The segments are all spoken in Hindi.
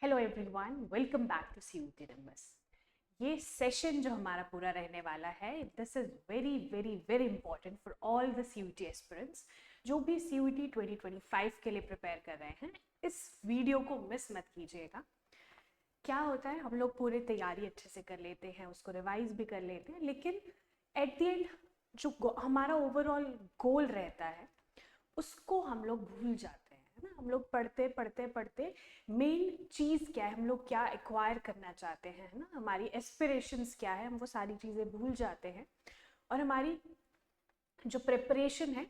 Hello everyone, welcome back to CUT numbers. ये सेशन जो हमारा पूरा रहने वाला है, this is very very very important for all the CUT aspirants जो भी सीयूटी 2025 के लिए प्रिपेयर कर रहे हैं। इस वीडियो को मिस मत कीजिएगा। क्या होता है, हम लोग पूरी तैयारी अच्छे से कर लेते हैं, उसको रिवाइज भी कर लेते हैं, लेकिन एट द एंड जो हमारा ओवरऑल गोल रहता है उसको हम लोग भूल जाते हैं, है ना। हम लोग पढ़ते पढ़ते पढ़ते मेन चीज़ क्या है, हम लोग क्या एक्वायर करना चाहते हैं, है ना, हमारी एस्पिरेशंस क्या है, हम वो सारी चीज़ें भूल जाते हैं और हमारी जो प्रिपरेशन है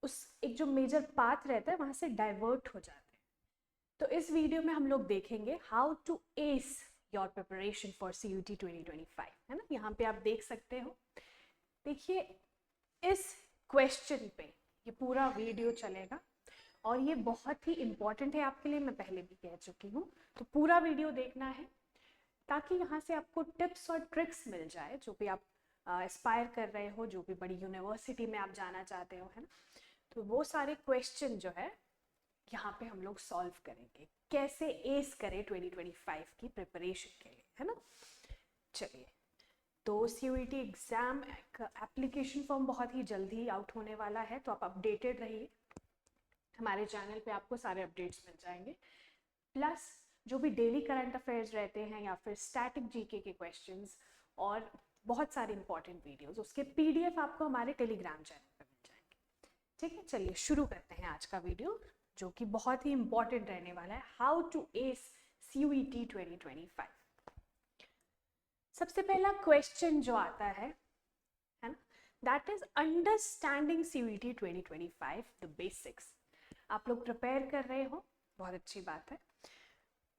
उस एक जो मेजर पाथ रहता है वहाँ से डाइवर्ट हो जाते हैं। तो इस वीडियो में हम लोग देखेंगे how to ace your preparation for CUT 2025, है ना। यहाँ पे आप देख सकते हो, देखिए इस क्वेश्चन पे ये पूरा वीडियो चलेगा और ये बहुत ही इम्पॉर्टेंट है आपके लिए, मैं पहले भी कह चुकी हूँ। तो पूरा वीडियो देखना है ताकि यहाँ से आपको टिप्स और ट्रिक्स मिल जाए, जो भी आप एस्पायर कर रहे हो, जो भी बड़ी यूनिवर्सिटी में आप जाना चाहते हो, है ना। तो वो सारे क्वेश्चन जो है यहाँ पे हम लोग सॉल्व करेंगे, कैसे एस करें 2025 की प्रिपरेशन के लिए, है ना। चलिए, तो CUET एग्ज़ाम एप्लीकेशन फॉर्म बहुत ही जल्दी आउट होने वाला है, तो आप अपडेटेड रहिए। हमारे चैनल पे आपको सारे अपडेट्स मिल जाएंगे, प्लस जो भी डेली करंट अफेयर्स रहते हैं या फिर स्टैटिक जीके के क्वेश्चंस और बहुत सारे इंपॉर्टेंट वीडियोस, उसके PDF आपको हमारे टेलीग्राम चैनल पे मिल जाएंगे। ठीक है, चलिए शुरू करते हैं आज का वीडियो, जो कि बहुत ही इंपॉर्टेंट रहने वाला है, हाउ टू एस CUET 2025। सबसे पहला क्वेश्चन जो आता है ना, that is understanding CUET 2025 the basics. आप लोग प्रिपेयर कर रहे हो, बहुत अच्छी बात है,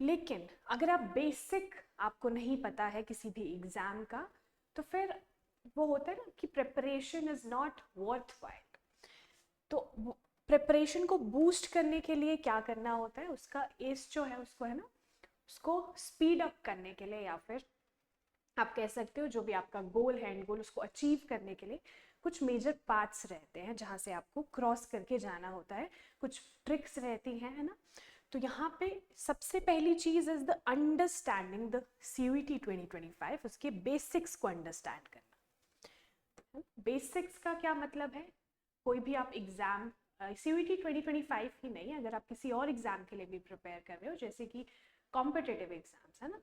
लेकिन अगर आप बेसिक आपको नहीं पता है किसी भी एग्जाम का, तो फिर वो होता है ना कि preparation is not worth while. तो प्रिपरेशन को बूस्ट करने के लिए क्या करना होता है, उसका एस जो है उसको, है ना, उसको स्पीड अप करने के लिए, या फिर आप कह सकते हो जो भी आपका गोल है, एंड गोल, उसको अचीव करने के लिए कुछ मेजर पाथ्स रहते हैं जहाँ से आपको क्रॉस करके जाना होता है, कुछ ट्रिक्स रहती हैं, है ना। तो यहाँ पे सबसे पहली चीज़ is the understanding the CUET 2025, उसके बेसिक्स को अंडरस्टैंड करना। बेसिक्स का क्या मतलब है, कोई भी आप एग्जाम CUET 2025 ही नहीं, अगर आप किसी और एग्जाम के लिए भी प्रिपेयर कर रहे हो, जैसे कि कॉम्पिटिटिव एग्जाम्स, है ना,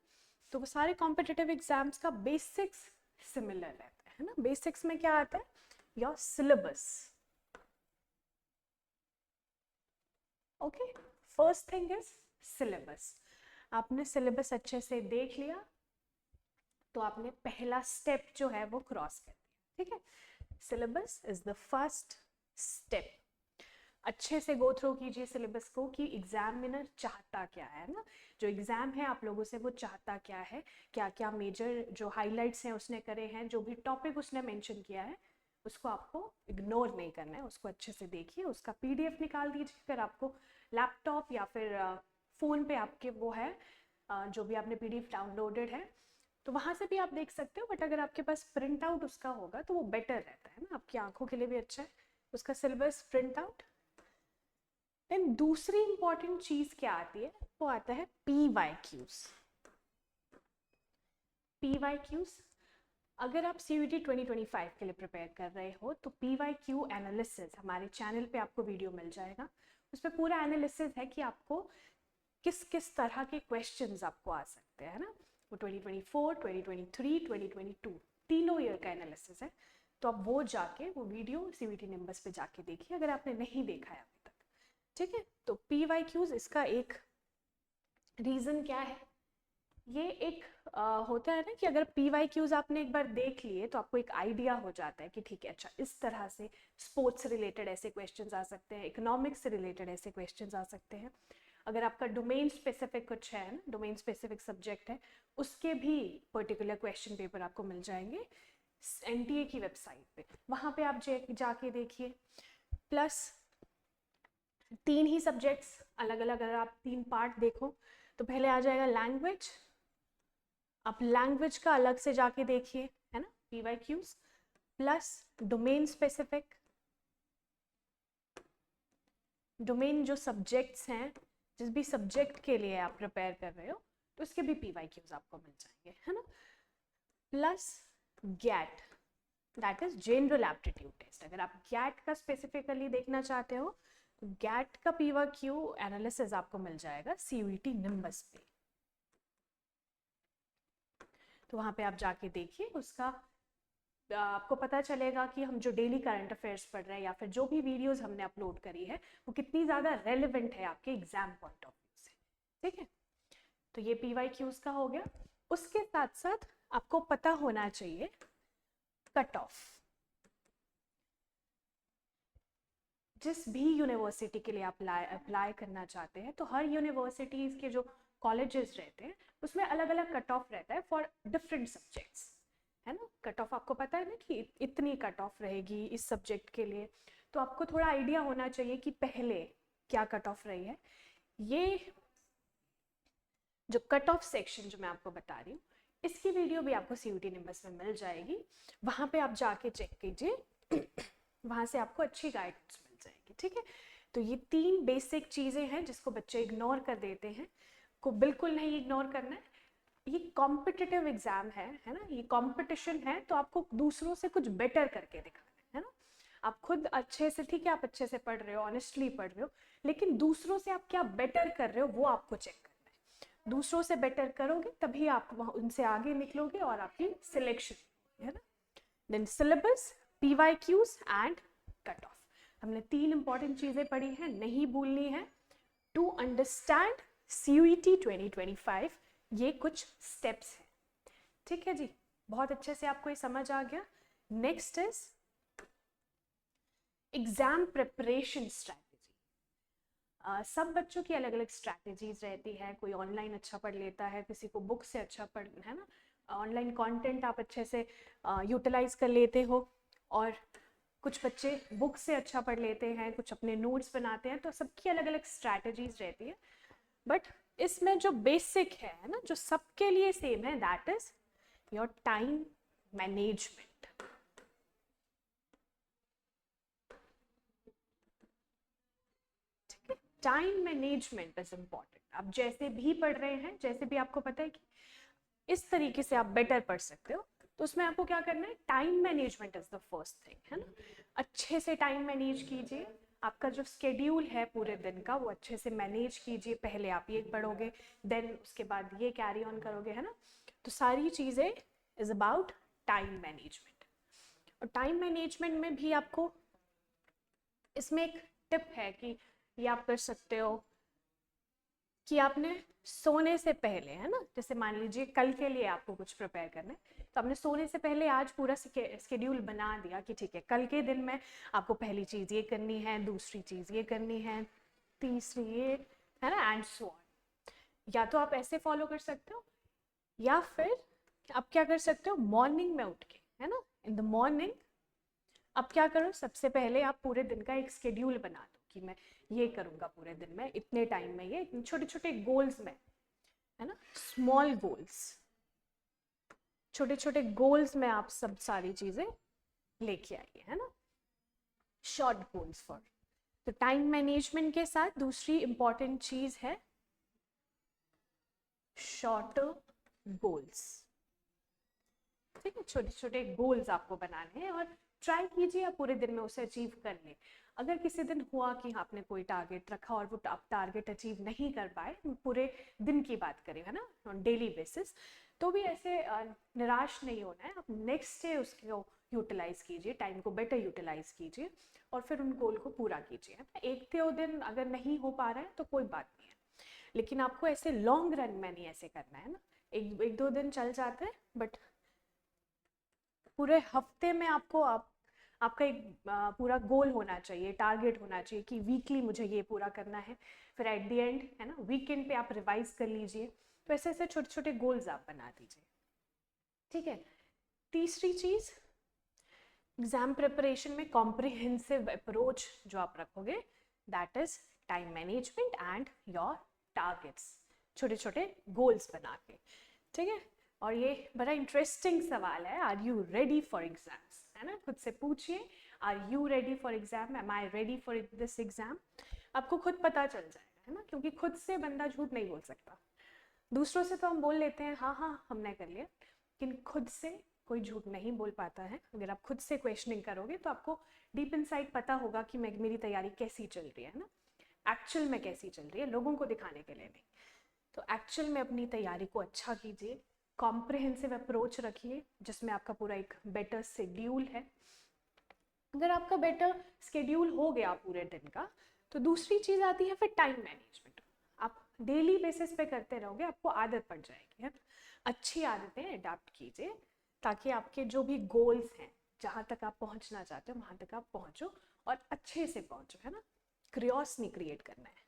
तो वो सारे कॉम्पिटिटिव एग्जाम्स का बेसिक्स सिमिलर रहता है ना। बेसिक्स में क्या आता है, your syllabus. Okay, first thing is syllabus. आपने सिलेबस अच्छे से देख लिया तो आपने पहला स्टेप जो है वो क्रॉस कर दिया। ठीक है, syllabus is the first step. अच्छे से गो थ्रू कीजिए सिलेबस को कि एग्जामिनर चाहता क्या है ना, जो एग्जाम है आप लोगों से वो चाहता क्या है, क्या क्या मेजर जो हाइलाइट्स हैं उसने करे हैं, जो भी टॉपिक उसने मेंशन किया है उसको आपको इग्नोर नहीं करना है, उसको अच्छे से देखिए, उसका PDF निकाल दीजिए। फिर आपको लैपटॉप या फिर फ़ोन पे आपके वो है, जो भी आपने PDF डाउनलोडेड है तो वहाँ से भी आप देख सकते हो, बट अगर आपके पास प्रिंट आउट उसका होगा तो वो बेटर रहता है ना, आपकी आंखों के लिए भी अच्छा है उसका सिलेबस प्रिंट आउट। देन दूसरी इंपॉर्टेंट चीज क्या आती है, वो आता है PYQs। PYQs, अगर आप CUET 2025 के लिए प्रिपेयर कर रहे हो तो PYQ एनालिसिस हमारे चैनल पे आपको वीडियो मिल जाएगा, उसमें पूरा एनालिसिस है कि आपको किस किस तरह के क्वेश्चंस आपको आ सकते हैं ना। वो 2024, 2023, 2022 तीनों ईयर का एनालिसिस है, तो आप वो जाके वो वीडियो CUET नंबर्स पे जाके देखिए अगर आपने नहीं देखा है अभी तक। ठीक है, तो PYQs इसका एक रीज़न क्या है, ये एक होता है ना कि अगर PYQs आपने एक बार देख लिए तो आपको एक आइडिया हो जाता है कि ठीक है, अच्छा इस तरह से स्पोर्ट्स से रिलेटेड ऐसे क्वेश्चंस आ सकते हैं, इकोनॉमिक्स से रिलेटेड ऐसे क्वेश्चंस आ सकते हैं। अगर आपका डोमेन स्पेसिफिक कुछ है ना, डोमेन स्पेसिफिक सब्जेक्ट है, उसके भी पर्टिकुलर क्वेश्चन पेपर आपको मिल जाएंगे NTA की वेबसाइट पे, वहाँ पे आप जाके देखिए। प्लस 3 ही सब्जेक्ट्स अलग अलग, अगर आप 3 पार्ट देखो तो पहले आ जाएगा लैंग्वेज, आप लैंग्वेज का अलग से जाके देखिए, है ना, PYQs, plus domain specific, domain जो सब्जेक्ट्स हैं जिस भी सब्जेक्ट के लिए आप प्रिपेयर कर रहे हो तो उसके भी PYQs आपको मिल जाएंगे, है ना। Plus GAT, that is general aptitude test. अगर आप गैट का स्पेसिफिकली देखना चाहते हो तो गैट का PYQ एनालिसिस आपको मिल जाएगा CUET निम्बस पे। तो वहाँ पे आप जाके देखिए, उसका आपको पता चलेगा कि हम जो डेली करंट अफेयर्स पढ़ रहे हैं या फिर जो भी वीडियोस हमने अपलोड करी है वो कितनी ज़्यादा रेलिवेंट है आपके एग्जाम पॉइंट ऑफ व्यू से, ठीक है। तो ये PYQs का हो गया। उसके साथ साथ आपको पता होना चाहिए कट ऑफ। जिस भी यूनिवर्सिटी के लिए आप अप्लाई करना चाहते हैं तो हर यूनिवर्सिटीज़ के जो कॉलेजेस रहते हैं उसमें अलग अलग कट ऑफ रहता है फॉर डिफरेंट सब्जेक्ट्स, है ना। कट ऑफ आपको पता है ना कि इतनी कट ऑफ रहेगी इस सब्जेक्ट के लिए, तो आपको थोड़ा आइडिया होना चाहिए कि पहले क्या कट ऑफ रही है। ये जो कट ऑफ सेक्शन जो मैं आपको बता रही हूँ इसकी वीडियो भी आपको CUET निम्बस में मिल जाएगी, वहाँ पे आप जाके चेक कीजिए, वहाँ से आपको अच्छी गाइडेंस मिल जाएगी, ठीक है। तो ये 3 बेसिक चीज़ें हैं जिसको बच्चे इग्नोर कर देते हैं, को बिल्कुल नहीं इग्नोर करना है। ये कॉम्पिटिटिव एग्जाम है ना, ये कंपटीशन है, तो आपको दूसरों से कुछ बेटर करके दिखाना है ना। आप खुद अच्छे से, ठीक है आप अच्छे से पढ़ रहे हो, ऑनेस्टली पढ़ रहे हो, लेकिन दूसरों से आप क्या बेटर कर रहे हो वो आपको चेक करना है। दूसरों से बेटर करोगे तभी आप उनसे आगे निकलोगे और आपकी सिलेक्शन, है ना। Then syllabus, PYQs and cut off. हमने 3 इंपॉर्टेंट चीज़ें पढ़ी हैं, नहीं भूलनी है टू अंडरस्टैंड CUET 2025। ये कुछ स्टेप्स हैं, ठीक है जी। बहुत अच्छे से आपको ये समझ आ गया। Next is exam preparation strategy. सब बच्चों की अलग अलग स्ट्रैटेजीज रहती है, कोई ऑनलाइन अच्छा पढ़ लेता है, किसी को बुक से अच्छा पढ़, है ना, ऑनलाइन कंटेंट आप अच्छे से यूटिलाइज कर लेते हो, और कुछ बच्चे बुक से अच्छा पढ़ लेते हैं, कुछ अपने नोट्स बनाते हैं, तो सबकी अलग अलग स्ट्रैटेजीज रहती है। बट इसमें जो बेसिक है ना, जो सबके लिए सेम है, that is your time management. ठीक है, टाइम मैनेजमेंट इज इंपॉर्टेंट। आप जैसे भी पढ़ रहे हैं, जैसे भी आपको पता है कि इस तरीके से आप बेटर पढ़ सकते हो, तो उसमें आपको क्या करना है, time management is the first thing, है ना। अच्छे से टाइम मैनेज कीजिए, आपका जो स्केड्यूल है पूरे दिन का वो अच्छे से मैनेज कीजिए। पहले आप ये पढ़ोगे, देन उसके बाद ये कैरी ऑन करोगे, है ना। तो सारी चीज़ें इज अबाउट टाइम मैनेजमेंट। और टाइम मैनेजमेंट में भी आपको इसमें एक टिप है कि ये आप कर सकते हो कि आपने सोने से पहले, है ना, जैसे मान लीजिए कल के लिए आपको कुछ प्रिपेयर करना है, तो आपने सोने से पहले आज पूरा स्केड्यूल बना दिया कि ठीक है कल के दिन में आपको पहली चीज़ ये करनी है, दूसरी चीज़ ये करनी है, तीसरी ये, है ना, एंड सो ऑन। या तो आप ऐसे फॉलो कर सकते हो, या फिर आप क्या कर सकते हो, मॉर्निंग में उठ के, है ना, इन द मॉर्निंग अब क्या करो, सबसे पहले आप पूरे दिन का एक स्केड्यूल बना दो कि मैं ये करूँगा पूरे दिन में, इतने टाइम में ये, छोटे छोटे गोल्स में, है ना, स्मॉल गोल्स, छोटे छोटे गोल्स में आप सब सारी चीज़ें लेके आइए, है ना, शॉर्ट गोल्स फॉर। तो टाइम मैनेजमेंट के साथ दूसरी इंपॉर्टेंट चीज़ है शॉर्टर गोल्स। ठीक है, छोटे छोटे गोल्स आपको बनाने हैं और ट्राई कीजिए आप पूरे दिन में उसे अचीव कर लें। अगर किसी दिन हुआ कि आपने कोई टारगेट रखा और वो आप टारगेट अचीव नहीं कर पाए, पूरे दिन की बात करें, है ना, ऑन डेली बेसिस, तो भी ऐसे निराश नहीं होना है। आप नेक्स्ट डे उसको यूटिलाइज कीजिए, टाइम को बेटर यूटिलाइज कीजिए और फिर उन गोल को पूरा कीजिए, है ना। एक दो दिन अगर नहीं हो पा रहा है तो कोई बात नहीं है, लेकिन आपको ऐसे लॉन्ग रन में नहीं ऐसे करना है ना। एक दो दिन चल जाता है, बट पूरे हफ्ते में आपको आपका एक पूरा गोल होना चाहिए, टारगेट होना चाहिए कि वीकली मुझे ये पूरा करना है। फिर एट द एंड, है ना, वीकेंड पे आप रिवाइज कर लीजिए। तो ऐसे ऐसे छोटे छोटे गोल्स आप बना दीजिए, ठीक है। तीसरी चीज़, एग्जाम प्रिपरेशन में कॉम्प्रिहेंसिव अप्रोच जो आप रखोगे, that is time management and your targets, छोटे छोटे गोल्स बना के, ठीक है। और ये बड़ा इंटरेस्टिंग सवाल है, are you ready for exams, है ना, खुद से पूछिए, are you ready for exam, am I ready for this exam. आपको खुद पता चल जाएगा, है ना, क्योंकि खुद से बंदा झूठ नहीं बोल सकता। दूसरों से तो हम बोल लेते हैं हाँ हाँ हमने कर लिया, लेकिन खुद से कोई झूठ नहीं बोल पाता है। अगर आप खुद से क्वेश्चनिंग करोगे तो आपको डीप इनसाइड पता होगा कि मेरी तैयारी कैसी चल रही है ना, एक्चुअल में कैसी चल रही है, लोगों को दिखाने के लिए नहीं। तो एक्चुअल में अपनी तैयारी को अच्छा कीजिए, कॉम्प्रिहेंसिव अप्रोच रखिए जिसमें आपका पूरा एक बेटर शेड्यूल है। अगर आपका बेटर शेड्यूल हो गया पूरे दिन का, तो दूसरी चीज़ आती है फिर टाइम मैनेजमेंट। आप डेली बेसिस पे करते रहोगे, आपको आदत पड़ जाएगी, है ना। अच्छी आदतें अडाप्ट कीजिए ताकि आपके जो भी गोल्स हैं, जहाँ तक आप पहुँचना चाहते हो वहाँ तक आप पहुँचो और अच्छे से पहुँचो, है ना। क्रियोस नहीं क्रिएट करना है।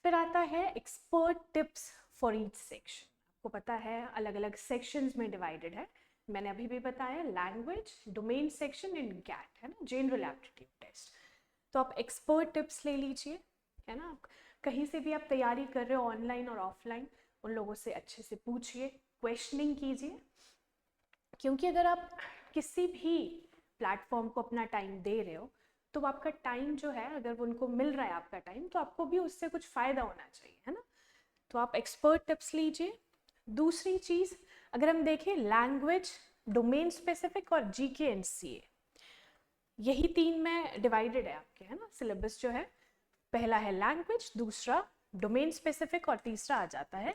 फिर आता है expert tips for each section. आपको पता है अलग अलग सेक्शंस में डिवाइडेड है, मैंने अभी भी बताया, language, domain section and GAT, है ना, जनरल एप्टीट्यूड टेस्ट। तो आप एक्सपर्ट टिप्स ले लीजिए, है ना। कहीं से भी आप तैयारी कर रहे हो ऑनलाइन और ऑफलाइन, उन लोगों से अच्छे से पूछिए, क्वेश्चनिंग कीजिए, क्योंकि अगर आप किसी भी प्लेटफॉर्म को अपना टाइम दे रहे हो तो आपका टाइम जो है, अगर उनको मिल रहा है आपका टाइम, तो आपको भी उससे कुछ फ़ायदा होना चाहिए, है ना। तो आप एक्सपर्ट टिप्स लीजिए। दूसरी चीज़, अगर हम देखें लैंग्वेज, डोमेन स्पेसिफिक और जीके एंड सीए, यही 3 में डिवाइडेड है आपके, है ना, सिलेबस जो है। पहला है लैंग्वेज, दूसरा डोमेन स्पेसिफिक और तीसरा आ जाता है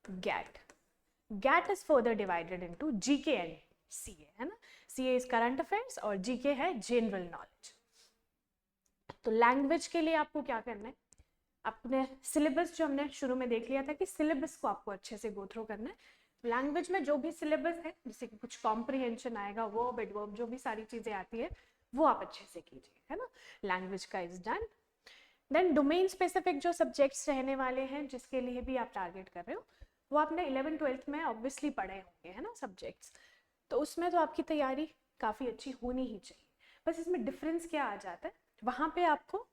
GAT. GAT is further divided into GK and CA, है ना। सीए इज करंट अफेयर्स और जीके है जनरल नॉलेज। तो लैंग्वेज के लिए आपको क्या करना है, अपने सिलेबस जो हमने शुरू में देख लिया था कि सिलेबस को आपको अच्छे से गो थ्रू करना है। लैंग्वेज में जो भी सिलेबस है, जैसे कि कुछ कॉम्प्रिहेंशन आएगा, वर्ब एडवर्ब, जो भी सारी चीज़ें आती है वो आप अच्छे से कीजिए, है ना। लैंग्वेज का is done. Then domain specific जो सब्जेक्ट्स रहने वाले हैं, जिसके लिए भी आप टारगेट कर रहे हो, वो आपने 11th-12th में ऑब्वियसली पढ़े होंगे, है ना, सब्जेक्ट्स। तो उसमें तो आपकी तैयारी काफ़ी अच्छी होनी ही चाहिए। बस इसमें डिफरेंस क्या आ जाता है, वहाँ पे आपको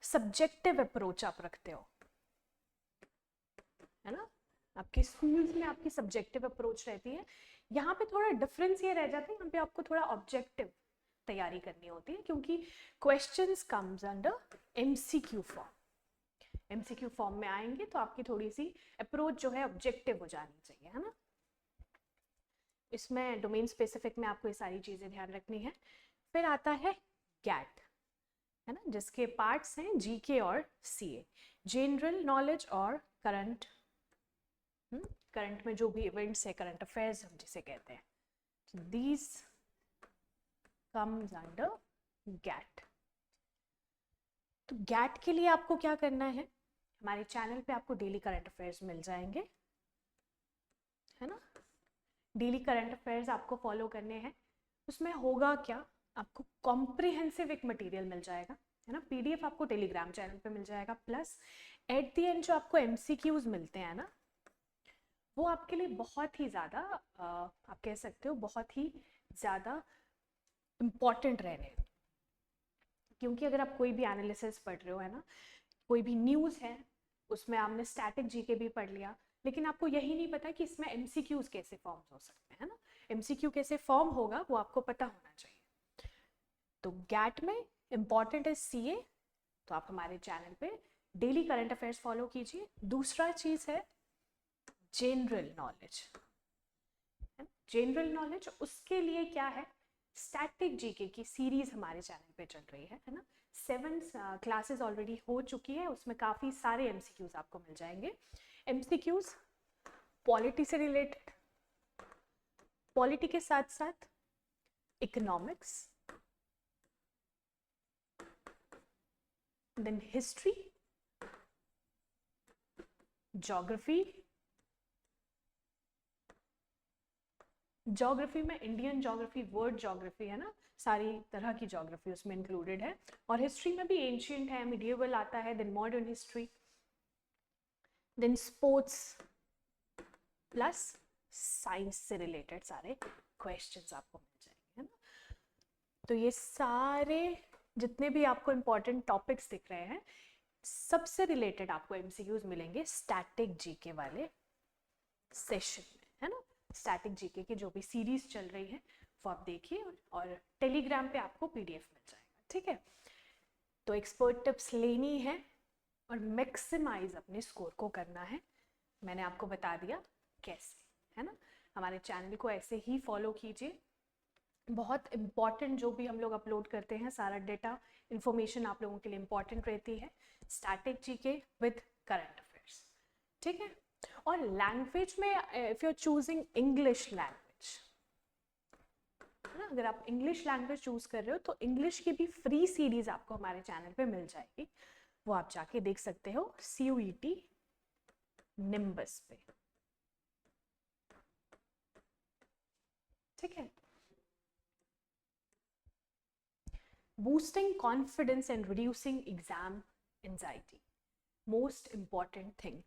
सब्जेक्टिव अप्रोच आप रखते हो, है ना। आपके स्कूल्स में आपकी सब्जेक्टिव अप्रोच रहती है, यहाँ पे थोड़ा डिफरेंस ये रह जाता है, यहाँ पे आपको थोड़ा ऑब्जेक्टिव तैयारी करनी होती है, क्योंकि questions comes under MCQ form. MCQ form में आएंगे तो आपकी थोड़ी सी अप्रोच जो है ऑब्जेक्टिव हो जानी चाहिए, है ना। इसमें डोमेन स्पेसिफिक में आपको ये सारी चीज़ें ध्यान रखनी है। फिर आता है गैट, है ना, जिसके पार्ट्स हैं जीके और सीए, जनरल नॉलेज और करंट। करंट में जो भी इवेंट्स है, करंट अफेयर्स हम जिसे कहते हैं, दीज कम्स अंडर गैट। तो गैट के लिए आपको क्या करना है, हमारे चैनल पे आपको डेली करंट अफेयर्स मिल जाएंगे, है ना। डेली करंट अफेयर्स आपको फॉलो करने हैं। उसमें होगा क्या, आपको कॉम्प्रिहेंसिव एक मटेरियल मिल जाएगा, है ना, पीडीएफ आपको टेलीग्राम चैनल पे मिल जाएगा, प्लस एट द एंड जो आपको एमसीक्यूज मिलते हैं ना, वो आपके लिए बहुत ही ज़्यादा आप कह सकते हो बहुत ही ज़्यादा इम्पॉर्टेंट रहने, क्योंकि अगर आप कोई भी एनालिसिस पढ़ रहे हो, है ना, कोई भी न्यूज़ है, उसमें आपने स्टैटिक जीके भी पढ़ लिया, लेकिन आपको यही नहीं पता कि इसमें एमसीक्यूज कैसे फॉर्म हो सकते हैं, है ना। एमसीक्यू कैसे फॉर्म होगा वो आपको पता होना चाहिए। तो गैट में इंपॉर्टेंट है सीए, तो आप हमारे चैनल पे डेली करंट अफेयर्स फॉलो कीजिए। दूसरा चीज़ है जनरल नॉलेज। जनरल नॉलेज, उसके लिए क्या है, स्टैटिक जीके की सीरीज हमारे चैनल पे चल रही है ना। 7 क्लासेस ऑलरेडी हो चुकी है, उसमें काफ़ी सारे एमसीक्यूज आपको मिल जाएंगे। एमसीक्यूज पॉलिटी से रिलेटेड, पॉलिटी के साथ साथ economics, then history, geography. Geography में इंडियन ज्योग्राफी, वर्ल्ड ज्योग्राफी, है ना, सारी तरह की ज्योग्राफी उसमें इंक्लूडेड है। और हिस्ट्री में भी एंशियंट है, मिडिएवल आता है, then modern history, then sports, plus science से रिलेटेड सारे क्वेश्चंस आपको मिल जाएंगे, है ना। तो ये सारे जितने भी आपको इंपॉर्टेंट टॉपिक्स दिख रहे हैं, सबसे रिलेटेड आपको एमसीक्यूज मिलेंगे स्टैटिक जीके वाले सेशन में, है ना। स्टैटिक जीके की जो भी सीरीज चल रही है वो आप देखिए, और टेलीग्राम पे आपको पीडीएफ मिल जाएगा, ठीक है। तो एक्सपर्ट टिप्स लेनी है और मैक्सिमाइज अपने स्कोर को करना है। मैंने आपको बता दिया कैसे, है ना। हमारे चैनल को ऐसे ही फॉलो कीजिए। बहुत इम्पॉर्टेंट जो भी हम लोग अपलोड करते हैं, सारा डेटा इन्फॉर्मेशन आप लोगों के लिए इम्पॉर्टेंट रहती है। Static GK with current affairs, ठीक है। और लैंग्वेज में if you are choosing English language, है ना, अगर आप इंग्लिश लैंग्वेज चूज कर रहे हो तो इंग्लिश की भी फ्री सीरीज आपको हमारे चैनल पे मिल जाएगी, वो आप जाके देख सकते हो CUET निम्बस पे, ठीक है। Boosting confidence and reducing exam anxiety, most important thing.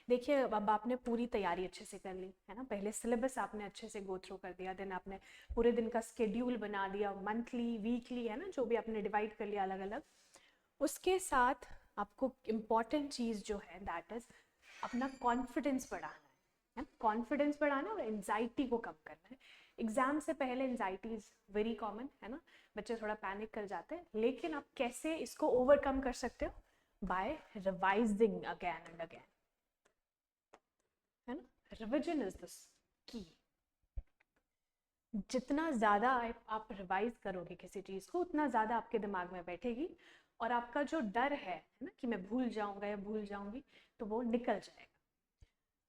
देखिए अब आपने पूरी तैयारी अच्छे से कर ली है ना, पहले सिलेबस आपने अच्छे से गो थ्रू कर दिया, देन आपने पूरे दिन का स्केड्यूल बना दिया, मंथली वीकली, है ना, जो भी आपने डिवाइड कर लिया अलग अलग। उसके साथ आपको इम्पॉर्टेंट चीज़ जो है दैट इज अपना कॉन्फिडेंस बढ़ाना है, कॉन्फिडेंस बढ़ाना और एंजाइटी को कम करना है। एग्जाम से पहले एंजाइटी इज वेरी कॉमन, है ना, बच्चे थोड़ा पैनिक कर जाते हैं, लेकिन आप कैसे इसको ओवरकम कर सकते हो? By revising again and again, है ना। रिविजन इज द की। जितना ज़्यादा आप रिवाइज करोगे किसी चीज़ को, उतना ज़्यादा आपके दिमाग में बैठेगी और आपका जो डर है ना कि मैं भूल जाऊंगा या भूल जाऊंगी, तो वो निकल जाएगा।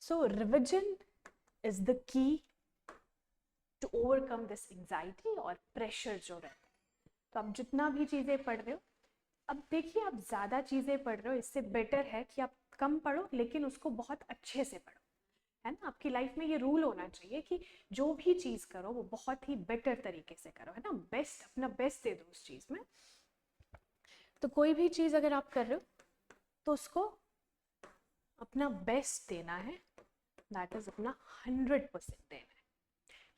So revision is the key to overcome this anxiety और प्रेशर जो रहता है। तो आप जितना भी चीज़ें पढ़ रहे हो, अब देखिए आप ज़्यादा चीज़ें पढ़ रहे हो, इससे बेटर है कि आप कम पढ़ो लेकिन उसको बहुत अच्छे से पढ़ो, है ना। आपकी लाइफ में ये रूल होना चाहिए कि जो भी चीज़ करो वो बहुत ही बेटर तरीके से करो, है ना, बेस्ट, अपना बेस्ट दे दो उस चीज़ में। तो कोई भी चीज़ अगर आप कर रहे हो तो उसको अपना बेस्ट देना है, दैट इज अपना 100% देना है।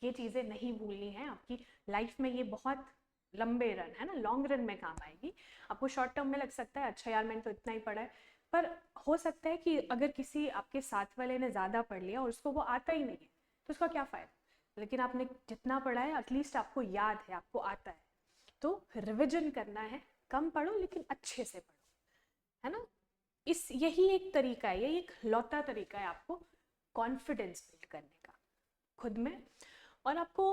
ये चीज़ें नहीं भूलनी है आपकी लाइफ में, ये बहुत लंबे रन, है ना, लॉन्ग रन में काम आएगी। आपको शॉर्ट टर्म में लग सकता है अच्छा यार मैंने तो इतना ही पढ़ा है, पर हो सकता है कि अगर किसी आपके साथ वाले ने ज़्यादा पढ़ लिया और उसको वो आता ही नहीं है, तो उसका क्या फ़ायदा। लेकिन आपने जितना पढ़ा है एटलीस्ट आपको याद है, आपको आता है। तो रिविजन करना है, कम पढ़ो लेकिन अच्छे से पढ़ो, है ना। यही एक तरीका है, यही एक लौता तरीका है आपको कॉन्फिडेंस बिल्ड करने का खुद में। और आपको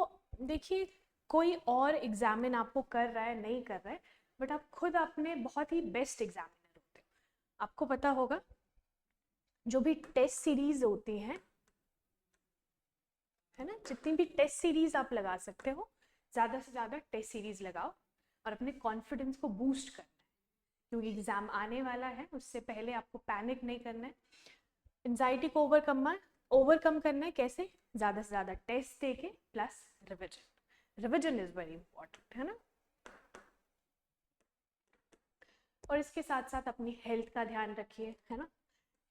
देखिए कोई और एग्जामिन आपको कर रहा है नहीं कर रहा है, बट आप खुद अपने बहुत ही बेस्ट एग्जामिनर होते हो। आपको पता होगा जो भी टेस्ट सीरीज होती हैं, है ना, जितनी भी टेस्ट सीरीज आप लगा सकते हो, ज़्यादा से ज़्यादा टेस्ट सीरीज लगाओ और अपने कॉन्फिडेंस को बूस्ट करना है, क्योंकि एग्ज़ाम आने वाला है। उससे पहले आपको पैनिक नहीं करना है, एंजाइटी को ओवरकम करना है। कैसे? ज़्यादा से ज़्यादा टेस्ट देके plus revision. Revision is very important, है ना। और इसके साथ साथ अपनी हेल्थ का ध्यान रखिए, है ना,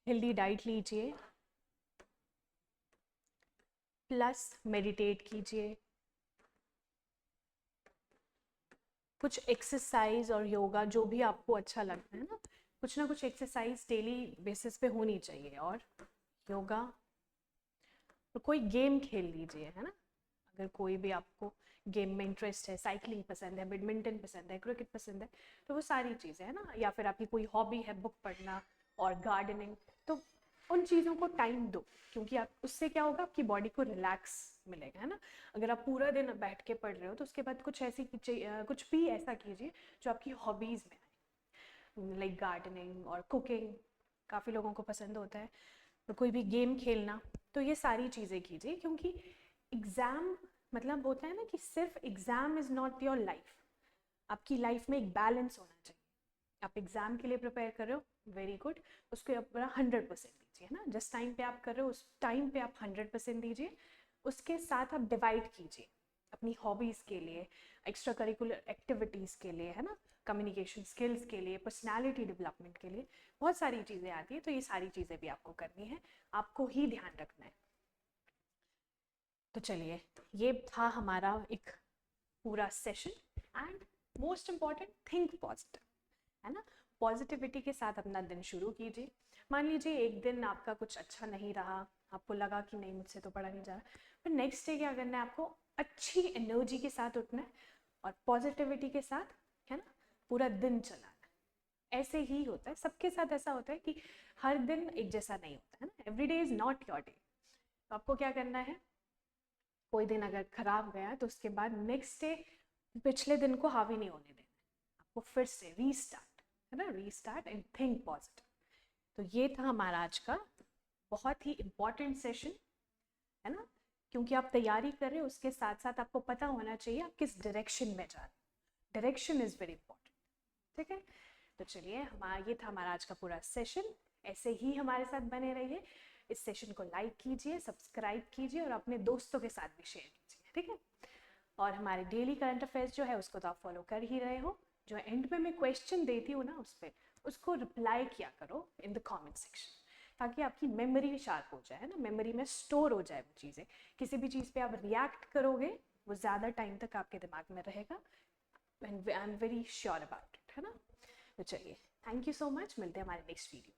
हेल्दी डाइट लीजिए, प्लस मेडिटेट कीजिए, कुछ एक्सरसाइज और योगा जो भी आपको अच्छा लगता है ना, कुछ ना कुछ एक्सरसाइज डेली बेसिस पे होनी चाहिए, और योगा, तो कोई गेम खेल लीजिए, है ना। अगर कोई भी आपको गेम में इंटरेस्ट है, साइकिलिंग पसंद है, बैडमिंटन पसंद है, क्रिकेट पसंद है, तो वो सारी चीज़ें, है ना, या फिर आपकी कोई हॉबी है बुक पढ़ना और गार्डनिंग, तो उन चीज़ों को टाइम दो, क्योंकि आप उससे क्या होगा, आपकी बॉडी को रिलैक्स मिलेगा, है ना। अगर आप पूरा दिन बैठ के पढ़ रहे हो तो उसके बाद कुछ कुछ भी ऐसा कीजिए जो आपकी हॉबीज़ में आए, लाइक गार्डनिंग और कुकिंग, काफ़ी लोगों को पसंद होता है, तो कोई भी गेम खेलना, तो ये सारी चीज़ें कीजिए। क्योंकि एग्ज़ाम मतलब होता है ना कि सिर्फ exam is not your life, आपकी लाइफ में एक बैलेंस होना चाहिए। आप एग्ज़ाम के लिए प्रिपेयर कर रहे हो, वेरी गुड, उसको अपना 100% दीजिए, है ना। जिस टाइम पे आप कर रहे हो उस टाइम पे आप 100% दीजिए, उसके साथ आप डिवाइड कीजिए अपनी हॉबीज़ के लिए, एक्स्ट्रा करिकुलर एक्टिविटीज़ के लिए, है ना, कम्युनिकेशन स्किल्स के लिए, पर्सनालिटी डेवलपमेंट के लिए, बहुत सारी चीज़ें आती है। तो ये सारी चीज़ें भी आपको करनी है, आपको ही ध्यान रखना है। तो चलिए, ये था हमारा एक पूरा session. And most important, think positive, है ना। पॉजिटिविटी के साथ अपना दिन शुरू कीजिए। मान लीजिए एक दिन आपका कुछ अच्छा नहीं रहा, आपको लगा कि नहीं मुझसे तो पढ़ा नहीं जा रहा, फिर नेक्स्ट डे क्या करना है, आपको अच्छी एनर्जी के साथ उठना है और पॉजिटिविटी के साथ, है ना, पूरा दिन चलाना है। ऐसे ही होता है, सबके साथ ऐसा होता है कि हर दिन एक जैसा नहीं होता है ना, every day is not your day. तो आपको क्या करना है, कोई दिन अगर खराब गया तो उसके बाद नेक्स्ट डे पिछले दिन को हावी नहीं होने देना, आपको फिर से रीस्टार्ट, है ना, रीस्टार्ट एंड थिंक पॉजिटिव। तो ये था हमारा आज का बहुत ही इम्पॉर्टेंट सेशन, है ना, क्योंकि आप तैयारी कर रहे हो उसके साथ साथ आपको पता होना चाहिए आप किस डायरेक्शन में जा रहे हो, डायरेक्शन इज़ वेरी इंपॉर्टेंट, ठीक है। तो चलिए हमारा ये था हमारा आज का पूरा सेशन, ऐसे ही हमारे साथ बने रहिए, इस सेशन को लाइक कीजिए, सब्सक्राइब कीजिए और अपने दोस्तों के साथ भी शेयर कीजिए, ठीक है। और हमारे डेली करंट अफेयर्स जो है उसको तो आप फॉलो कर ही रहे हो, जो एंड में मैं क्वेश्चन देती हूँ ना उस पर उसको रिप्लाई किया करो इन द कमेंट सेक्शन, ताकि आपकी मेमोरी शार्प हो जाए, है ना, मेमोरी में स्टोर हो जाए वो चीज़ें, किसी भी चीज़ पे आप रिएक्ट करोगे वो ज़्यादा टाइम तक आपके दिमाग में रहेगा, and I am very sure about it, है ना। तो चलिए, थैंक यू सो मच, मिलते हैं हमारे नेक्स्ट वीडियो।